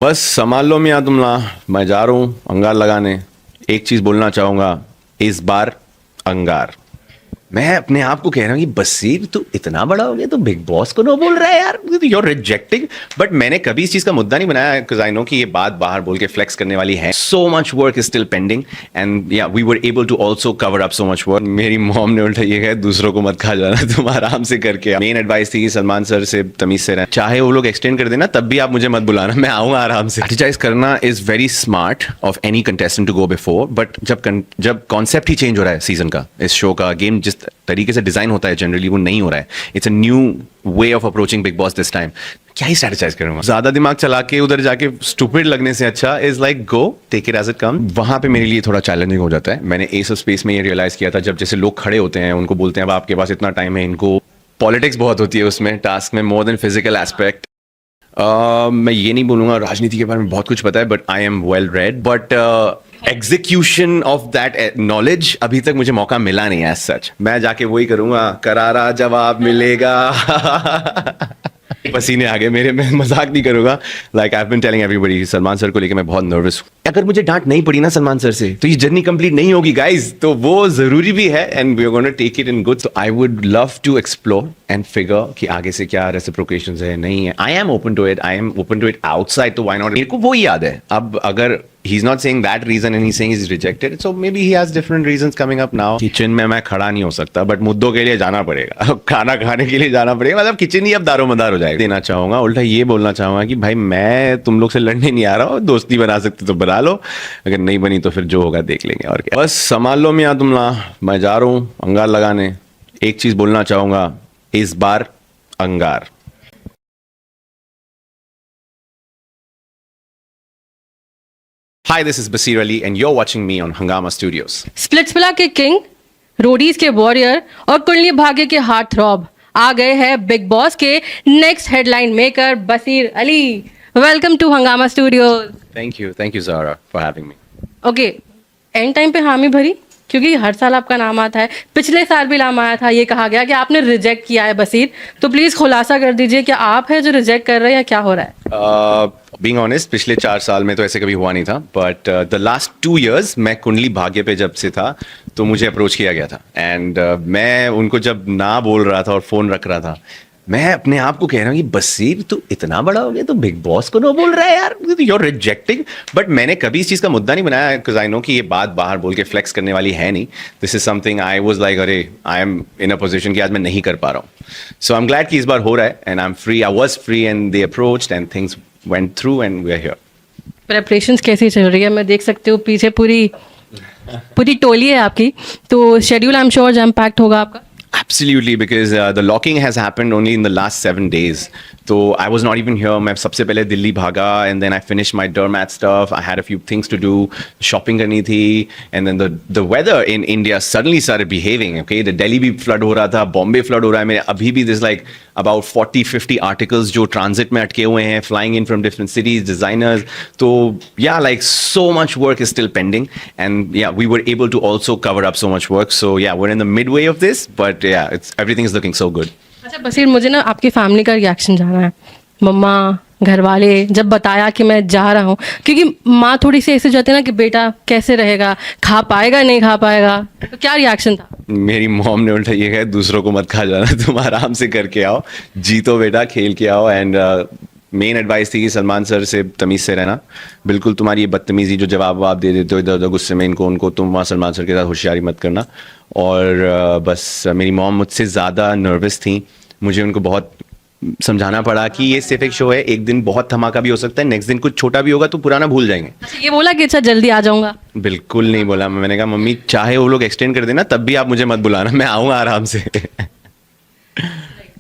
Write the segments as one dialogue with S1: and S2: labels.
S1: बस संभाल लो मियाँ तुमला, मैं जा रहा हूँ अंगार लगाने। एक चीज बोलना चाहूंगा, इस बार अंगार। मैं अपने आप को कह रहा हूँ कि बसीर तू इतना बड़ा हो गया तो बिग बॉस को नो बोल रहा है यार, यू आर रिजेक्टिंग। बट मैंने कभी इस चीज का मुद्दा नहीं बनाया बिकॉज आई नो कि ये बात बाहर बोल के फ्लेक्स करने वाली है। So much work is still pending and yeah we were able to also cover up so much work. मेरी मॉम ने उल्टा ये कहा दूसरों को मत खा जाना, तुम आराम से करके। मेन एडवाइस थी कि सलमान सर से तमीज से रहना, चाहे वो लोग एक्सटेंड कर देना तब भी आप मुझे मत बुलाना, मैं आऊंगा आराम से। स्ट्रेटेजाइज करना is very smart of any contestant to go before, but जब कॉन्सेप्ट ही चेंज हो रहा है सीजन का, इस शो का, गेम जिस तरीके से डिजाइन होता है जनरली वो नहीं हो रहा है। It's a new way of approaching big boss this time. क्या ही स्ट्रेटेजाइज करूंगा, ज्यादा दिमाग चला के उधर जाके स्टूपिड लगने से अच्छा is like go take it as it come. वहां पे मेरे लिए थोड़ा चैलेंजिंग हो जाता है। मैंने एस ऑफ स्पेस में ये रियलाइज किया था, जब जैसे लोग खड़े होते हैं उनको बोलते हैं अब आपके पास इतना टाइम है, इनको पॉलिटिक्स बहुत होती है उसमें, टास्क में, मोर देन फिजिकल एस्पेक्ट। मैं ये नहीं बोलूंगा राजनीति के बारे में बहुत कुछ पता है, but I am well red, but execution of that knowledge अभी तक मुझे मौका मिला नहीं है एज सच। मैं जाके वही करूंगा, करारा जवाब मिलेगा। पसीने आ गए मेरे, मैं मजाक नहीं करूंगा। Like I have been telling everybody, Salman sir को लेकर मैं बहुत नर्वस हूँ। अगर मुझे डांट नहीं पड़ी ना सलमान सर से तो ये जर्नी कंप्लीट नहीं होगी गाइज, तो वो जरूरी भी है and we are gonna take it in good. So I would love to explore and figure कि आगे से क्या रेसिप्रोकेशंस है, नहीं है। I am open to it, I am open to it outside, तो व्हाई नॉट। मेरे को वो याद है अब, अगर he's not saying that reason and he's saying he's rejected, so maybe he has different reasons coming up now. Kitchen में मैं खड़ा नहीं हो सकता, बट मुद्दों के लिए जाना पड़ेगा, खाना खाने के लिए जाना पड़ेगा। मतलब किचन ही अब दारोमदार हो जाएगा। देना चाहूंगा, उल्टा ये बोलना चाहूंगा कि भाई मैं तुम लोग से लड़ने नहीं आ रहा हूँ, दोस्ती बना सकते तो बना लो, अगर नहीं बनी तो फिर जो होगा देख लेंगे। और क्या, बस संभाल लो मियाँ तुमला, मैं जा रहा हूँ अंगार लगाने। एक चीज बोलना चाहूंगा, इस बार अंगार। Hi, this is Basir Ali and you're watching me on Hungama Studios.
S2: Splitsvilla के किंग, रोडीज के वॉरियर और कुंडली भाग्य के हार्ट थ्रॉब आ गए हैं बिग बॉस के next headline maker Baseer Ali. Welcome to Hungama Studios.
S1: Thank you Zara for having me.
S2: Okay, and time पे हामी भरी, क्योंकि हर साल आपका नाम आता है, पिछले साल भी नाम आया था, ये कहा गया कि आपने रिजेक्ट किया है बसीर, तो प्लीज खुलासा कर दीजिए कि आप है जो रिजेक्ट कर रहे हैं या क्या हो रहा है।
S1: Being honest, पिछले 4 साल में तो ऐसे कभी हुआ नहीं था, बट द लास्ट 2 years मैं कुंडली भाग्य पे जब से था तो मुझे अप्रोच किया गया था एंड मैं उनको जब ना बोल रहा था और फोन रख रहा था, मैं अपने आप को कह रहा हूँ कि बसीर तू इतना बड़ा हो गया तो बिग बॉस को नो बोल रहा है यार, यू आर रिजेक्टिंग। बट मैंने कभी इस चीज का मुद्दा नहीं बनाया बिकॉज आई नो कि ये बात बाहर बोल के फ्लेक्स करने वाली है नहीं। This is something I was like अरे I am in a position कि आज मैं नहीं कर पा रहा हूँ। सो आई एम ग्लैड कि इस बार हो रहा है and I am free, I was free and they approached and things went through and we are here.
S2: Preparations कैसी चल रही है? मैं देख सकती हूँ पीछे पूरी टोली है आपकी, तो schedule I am sure jam packed होगा आपका।
S1: Absolutely, because the locking has happened only in the last 7 days. So I was not even here. मैं सबसे पहले दिल्ली भागा and then I finished my dermat stuff. I had a few things to do. Shopping करनी थी and then the weather in India suddenly started behaving. Okay, the Delhi भी flood हो रहा था, Bombay flood हो रहा है। मेरे अभी भी there's like about 40-50 articles जो transit में अटके हुए हैं, flying in from different cities, designers. तो yeah, like so much work is still pending and yeah, we were able to also cover up so much work. So yeah, we're in the midway of this, but yeah, everything is looking so good.
S2: अच्छा बसीर, मुझे ना आपकी family का reaction जानना है। मम्मा, घर वाले जब बताया कि मैं जा रहा हूँ, क्योंकि माँ थोड़ी सी ऐसे जाती है ना कि बेटा कैसे रहेगा, खा पाएगा नहीं खा पाएगा, तो क्या रिएक्शन था?
S1: मेरी मॉम ने उल्टा ये कहा दूसरों को मत खा जाना, तुम आराम से करके आओ, जीतो बेटा, खेल के आओ। एंड मेन एडवाइस थी कि सलमान सर से तमीज़ से रहना। बिल्कुल तुम्हारी ये बदतमीज़ी जो जवाब दे देते हो इधर उधर गुस्से में इनको उनको, तुम वहाँ सलमान सर के साथ होशियारी मत करना। और बस मेरी मॉम मुझसे ज़्यादा नर्वस थी, मुझे उनको बहुत समझाना पड़ा कि ये सिर्फ एक शो है, एक दिन बहुत धमाका भी हो सकता है, नेक्स्ट दिन कुछ छोटा भी होगा तो पुराना भूल जाएंगे।
S2: अच्छा, ये बोला कि अच्छा जल्दी आ जाऊंगा?
S1: बिल्कुल नहीं बोला। मैंने कहा मम्मी चाहे वो लोग एक्सटेंड कर देना तब भी आप मुझे मत बुलाना, मैं आऊँगा आराम से।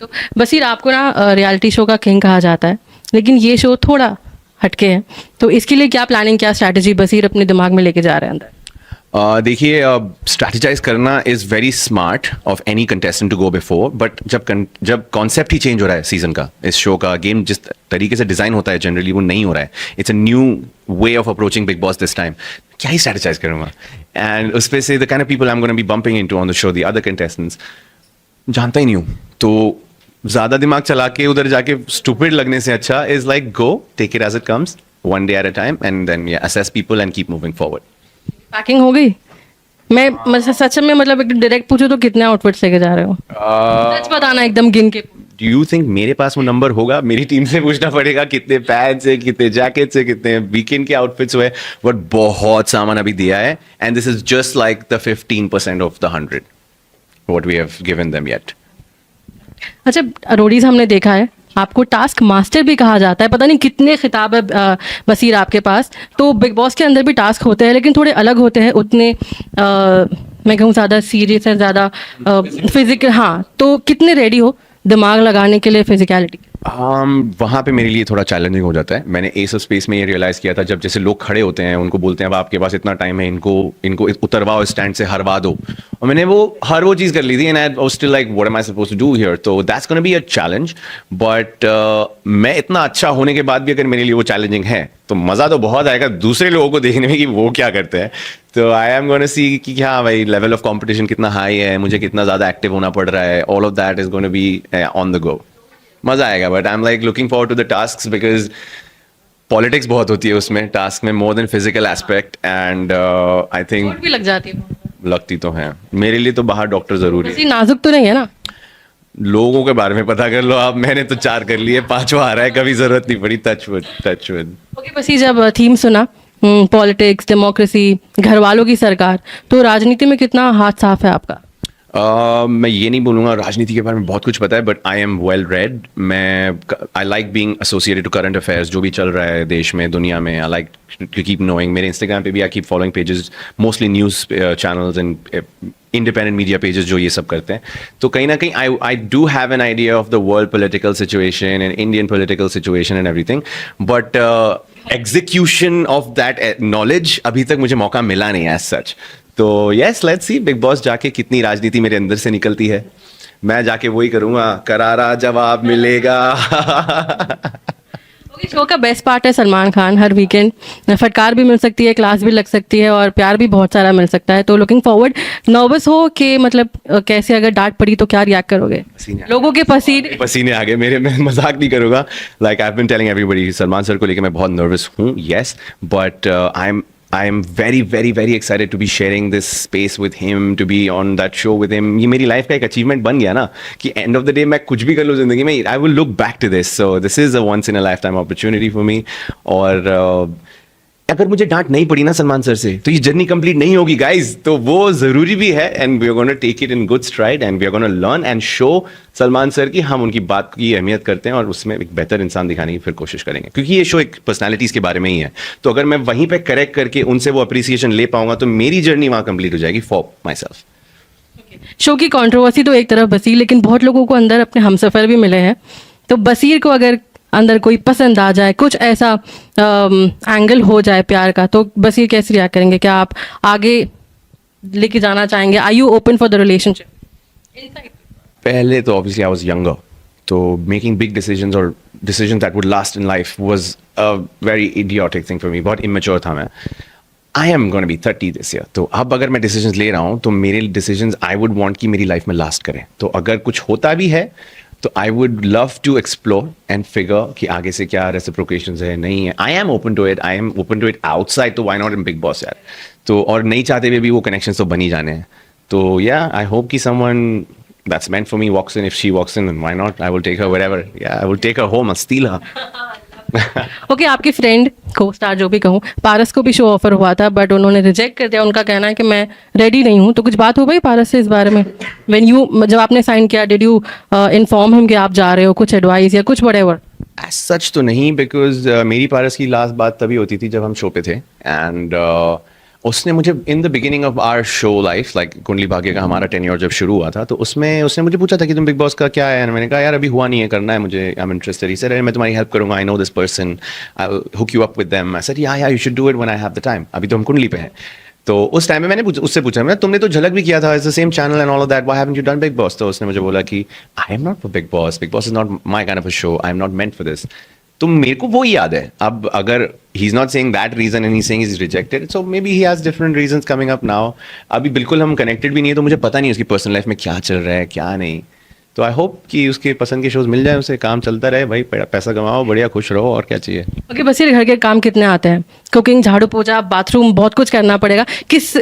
S2: तो बसीर, आपको ना रियलिटी शो का किंग कहा जाता है, लेकिन ये शो थोड़ा हटके है, तो इसके लिए क्या प्लानिंग, क्या स्ट्रैटेजी बसीर अपने दिमाग में लेके जा रहे हैं अंदर?
S1: देखिए, स्ट्रैटेजाइज करना is very smart of any contestant to go before, but जब कॉन्सेप्ट ही चेंज हो रहा है सीजन का, इस शो का, गेम जिस तरीके से डिज़ाइन होता है जनरली वो नहीं हो रहा है। It's a new way of approaching big boss this time. क्या ही स्ट्रैटेजाइज करूँगा एंड उस पर से the kind of people I am gonna B bumping into on the show, the other contestants जानता ही नहीं हूँ, तो ज़्यादा दिमाग चला के उधर जाके स्टूपिड लगने से अच्छा is like go take it as it comes one day at a time, and then yeah, assess people and keep moving forward.
S2: Packing हो गई? मैं सच में मतलब एक डायरेक्ट पूछूं तो कितने आउटफिट्स लेके जा रहे हो? सच बताना एकदम गिन के।
S1: Do you think मेरे पास वो नंबर होगा? मेरी टीम से पूछना पड़ेगा कितने पैंट्स है, कितने जैकेट्स है, कितने वीकेंड के आउटफिट्स हुए, बट बहुत सामान अभी दिया है, and this is just like the 15% of the 100 what we have given them yet.
S2: अच्छा, रोडीज हमने देखा है आपको टास्क मास्टर भी कहा जाता है, पता नहीं कितने खिताब है बसीर आपके पास। तो बिग बॉस के अंदर भी टास्क होते हैं लेकिन थोड़े अलग होते हैं, उतने मैं कहूँ ज़्यादा सीरियस है, ज़्यादा फिजिकल। हाँ, तो कितने रेडी हो दिमाग लगाने के लिए फिजिकलिटी?
S1: वहाँ पे मेरे लिए थोड़ा चैलेंजिंग हो जाता है। मैंने एस ऑफ स्पेस में ये रियलाइज़ किया था, जब जैसे लोग खड़े होते हैं उनको बोलते हैं अब आपके पास इतना टाइम है, इनको उतरवाओ स्टैंड से, हरवा दो, और मैंने हर वो चीज़ कर ली थी, and I was still like what am I supposed to do here. तो that's gonna be a challenge, but मैं इतना अच्छा होने के बाद भी अगर मेरे लिए वो चैलेंजिंग है तो मज़ा तो बहुत आएगा दूसरे लोगों को देखने में कि वो क्या करते हैं। तो आई एम गोना सी कि हाँ भाई, लेवल ऑफ कॉम्पिटिशन कितना हाई है, मुझे कितना ज़्यादा एक्टिव होना पड़ रहा है, all of that is gonna be on the go. मजा आएगा, but I am like looking forward to the tasks, because politics बहुत होती है उसमें टास्क में, more than physical aspect, and I think
S2: चोट भी लग जाती है?
S1: लगती तो है। मेरे लिए तो बाहर डॉक्टर जरूरी है।
S2: वैसे नाजुक तो नहीं है ना?
S1: लोगों के बारे में पता कर लो आप, मैंने तो 4 कर लिए, 5वां आ रहा है, कभी जरूरत नहीं पड़ी। Touch wood.
S2: ओके, बस ये जब थीम सुना पॉलिटिक्स, डेमोक्रेसी, घर वालों की सरकार, तो राजनीति में कितना हाथ साफ है आपका?
S1: मैं ये नहीं बोलूँगा राजनीति के बारे में बहुत कुछ पता है, but I am well read. I like being associated to current affairs, जो भी चल रहा है देश में, दुनिया में। I like to keep knowing. मेरे इंस्टाग्राम पे भी I keep following pages, mostly news channels and independent media pages जो ये सब करते हैं। तो कहीं ना कहीं I do have an idea of the world political situation and Indian political situation and everything, but execution of that knowledge अभी तक मुझे मौका मिला नहीं एज सच। तो yes, let's see big boss जाके कितनी राजनीति मेरे अंदर से निकलती है। मैं जाके वही करूंगा, करारा जवाब मिलेगा।
S2: ओके, शो का बेस्ट पार्ट है सलमान खान। हर वीकेंड फटकार भी मिल सकती है, क्लास भी लग सकती है और प्यार भी बहुत सारा मिल सकता है। तो लुकिंग फॉरवर्ड। नर्वस हो कि मतलब कैसे अगर डांट पड़ी तो क्या रिएक्ट करोगे? लोगों के
S1: पसीने आ गए मेरे, मैं मजाक नहीं करूंगा। Like I have been telling everybody, Salman sir को लेकर मैं बहुत नर्वस हूँ, yes, but I am very, very, very excited to be sharing this space with him, to be on that show with him. ये मेरी लाइफ का एक achievement बन गया ना, कि एंड ऑफ द डे मैं कुछ भी कर लूँ जिंदगी में, I will look back to this. So this is a once in a life time opportunity for me. और अगर मुझे डांट नहीं पड़ी ना सलमान सर से, तो ये जर्नी कंप्लीट नहीं होगी गाइज। तो वो जरूरी भी है, and we are gonna take it in good stride, and we are gonna learn and show Salman sir की हम उनकी बात की अहमियत करते हैं और उसमें एक बेहतर इंसान दिखाने की फिर कोशिश करेंगे, क्योंकि ये शो एक पर्सनालिटीज के बारे में ही है। तो अगर मैं वहीं पे करेक्ट करके उनसे वो अप्रिसिएशन ले पाऊंगा तो मेरी जर्नी वहां कंप्लीट हो जाएगी फॉर माई सेल्फ।
S2: शो की कंट्रोवर्सी तो एक तरफ बसीर, लेकिन बहुत लोगों को अंदर अपने हमसफर भी मिले हैं। तो बसीर को अगर अंदर कोई पसंद आ जाए, कुछ ऐसा एंगल हो जाए प्यार का, तो बसीर कैसे रिएक्ट करेंगे? क्या आप आगे लेके जाना चाहेंगे? Are you open for the relationship?
S1: पहले तो ऑब्वियसली आई वाज यंगर, तो मेकिंग बिग डिसीजंस और decisions that would last in life was a very idiotic thing for me. बहुत इमेच्योर था मैं। I am gonna be 30 this year, तो अब अगर मैं डिसीजंस ले रहा हूँ तो मेरे डिसीजंस आई वुड वांट कि मेरी लाइफ में लास्ट करें। तो अगर कुछ होता भी है तो I would love to explore and figure कि आगे से क्या रेसिप्रोकेशंस है, नहीं है। I am open to it, I am open to it outside, तो why not in Bigg Boss यार। तो और नहीं चाहते हुए भी वो कनेक्शंस तो बन ही जाने हैं। तो या आई होप कि someone that's meant for me walks in. If she walks in, then why not? I will take her wherever. Yeah, I will take her home and steal her.
S2: Okay, आपकी friend को star जो भी कहूँ, पारस को भी show offer हुआ था but उन्होंने रिजेक्ट कर दिया। उनका कहना है कि मैं रेडी नहीं हूँ। तो कुछ बात हो गई पारस से इस बारे में? जब आपने साइन किया, डिड यू इन्फॉर्म हिम कि आप जा रहे हो? कुछ एडवाइस या कुछ व्हाटएवर?
S1: As such तो नहीं, बिकॉज मेरी पारस की लास्ट बात तभी होती थी जब हम शो पे थे, एंड उसने मुझे in the beginning of our show life, like Kundali Bhagya का हमारा टेन्योर जब शुरू हुआ था, तो उसमें उसने मुझे पूछा था कि तुम बिग बॉस का क्या है। मैंने कहा यार अभी हुआ नहीं है, करना है मुझे, I am interested. He said मैं तुम्हारी हेल्प करूंगा, I know this person, I will hook you up with them. I said yeah you should do it when I have the time. अभी तो हम कुंडली पे हैं। तो उस टाइम में मैंने उससे पूछा, मैं तुमने तो झलक भी किया था, it's the same channel and all of that, why haven't you done Bigg Boss? तो उसने मुझे बोला कि I am not for Bigg Boss, Bigg Boss is not my kind of a show, I am not meant for this. तो मेरे को वो याद है। अब अगर he is not saying that reason and he saying is rejected, so maybe he has different reasons coming up now. अभी बिल्कुल हम कनेक्टेड भी नहीं है, तो मुझे पता नहीं उसकी पर्सनल लाइफ में क्या चल रहा है क्या नहीं। तो आई होप कि उसके पसंद के शोज मिल जाए, उसे काम चलता रहे भाई, पैसा कमाओ, बढ़िया खुश रहो, और क्या चाहिए।
S2: ओके बसीर, घर के काम कितने आते हैं? कुकिंग, झाड़ू पोछा, बाथरूम, बहुत कुछ करना पड़ेगा।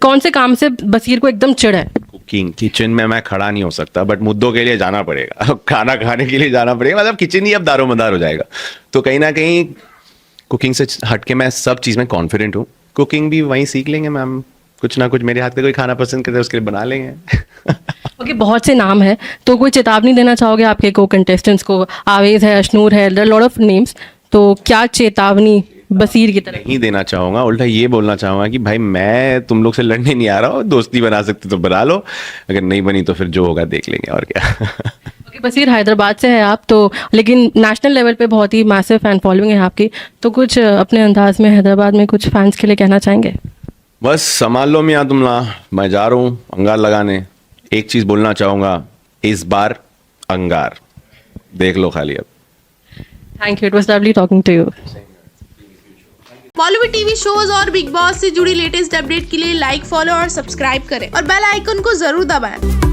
S2: कौन से काम से बसीर को एकदम चिढ़ है?
S1: कुकिंग, किचन में मैं खड़ा नहीं हो सकता, बट मुद्दों के लिए जाना पड़ेगा, खाना खाने के लिए जाना पड़ेगा, मतलब किचन ही अब दारोमदार हो जाएगा। तो कहीं ना कहीं कुकिंग से हट के मैं सब चीज़ में कॉन्फिडेंट हूँ। कुकिंग भी वहीं सीख लेंगे मैम, कुछ ना कुछ मेरे हाथ का कोई खाना पसंद करते हैं उसके लिए बना लेंगे।
S2: ओके बहुत से नाम है, तो कोई चेतावनी देना चाहोगे आपके को कंटेस्टेंट्स को? आवेज है, अशनूर है, लॉट ऑफ नेम्स, तो क्या चेतावनी बसीर की तरफ?
S1: नहीं देना चाहूंगा, उल्टा ये बोलना चाहूंगा कि भाई मैं तुम लोग से लड़ने नहीं आ रहा हूँ, दोस्ती बना सकते तो बना लो, अगर नहीं बनी तो फिर जो होगा देख लेंगे, और क्या।
S2: ओके बसीर, हैदराबाद से है आप तो, लेकिन नेशनल लेवल पे बहुत ही मैसिव फैन फॉलोइंग है आपकी, तो कुछ अपने अंदाज में हैदराबाद में कुछ फैंस के लिए कहना चाहेंगे?
S1: बस संभाल लो मियाँ तुमला, मैं जा रहा हूँ अंगार लगाने। एक चीज बोलना चाहूंगा, इस बार अंगार देख लो खाली अब।
S2: Thank you, it was lovely talking to you.
S3: Bollywood TV shows और बिग बॉस से जुड़ी लेटेस्ट अपडेट के लिए लाइक, फॉलो और सब्सक्राइब करें और बेल आइकन को जरूर दबाएं।